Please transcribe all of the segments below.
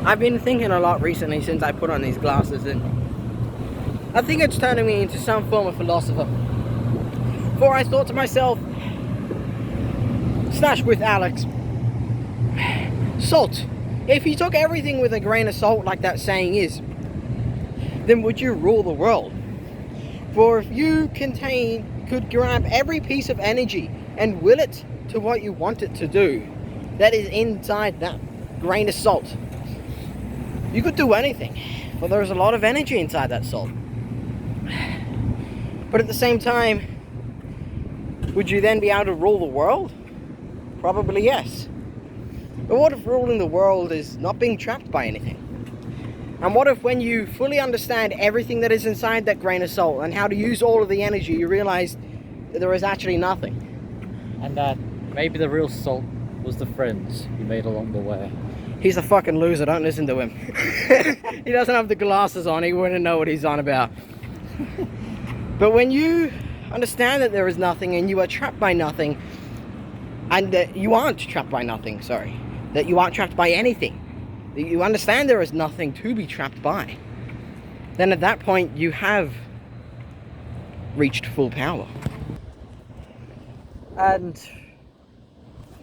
I've been thinking a lot recently since I put on these glasses, and I think it's turning me into some form of philosopher. For I thought to myself, slash with Alex, salt. If you took everything with a grain of salt, like that saying is, then would you rule the world? For if you could grab every piece of energy and will it to what you want it to do, that is inside that grain of salt, you could do anything, for there's a lot of energy inside that salt. But at the same time, would you then be able to rule the world? Probably yes. But what if ruling the world is not being trapped by anything? And what if when you fully understand everything that is inside that grain of salt and how to use all of the energy, you realize that there is actually nothing? And that maybe the real salt was the friends you made along the way. He's a fucking loser, don't listen to him. He doesn't have the glasses on, he wouldn't know what he's on about. But when you understand that there is nothing and you are trapped by nothing, and that you aren't trapped by nothing, sorry, that you aren't trapped by anything, that you understand there is nothing to be trapped by, then at that point you have reached full power. And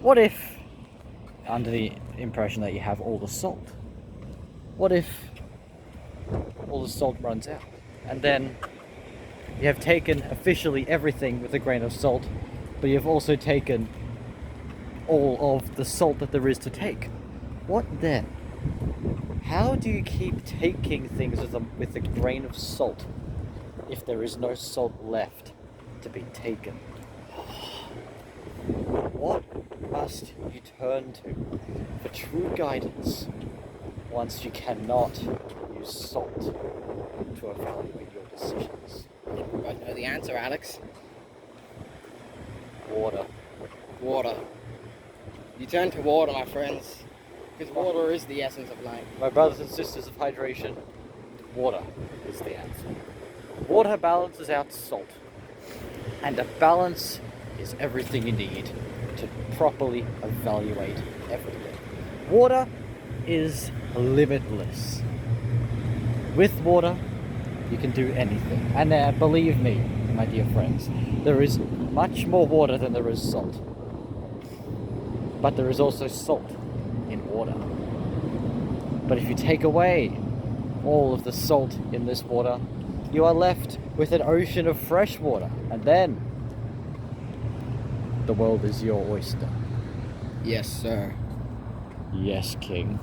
what if, under the impression that you have all the salt, what if all the salt runs out? And then you have taken officially everything with a grain of salt, but you've also taken all of the salt that there is to take. What then? How do you keep taking things with a grain of salt if there is no salt left to be taken? What must you turn to for true guidance once you cannot use salt to evaluate your decisions? We both know the answer, Alex. Water. Water. You turn to water, my friends, because water is the essence of life. My brothers and sisters of hydration, water is the answer. Water balances out salt, and a balance is everything you need to properly evaluate everything. Water is limitless. With water, you can do anything. And believe me, my dear friends, there is much more water than there is salt. But there is also salt in water. But if you take away all of the salt in this water, you are left with an ocean of fresh water. And then the world is your oyster. Yes, sir. Yes, King.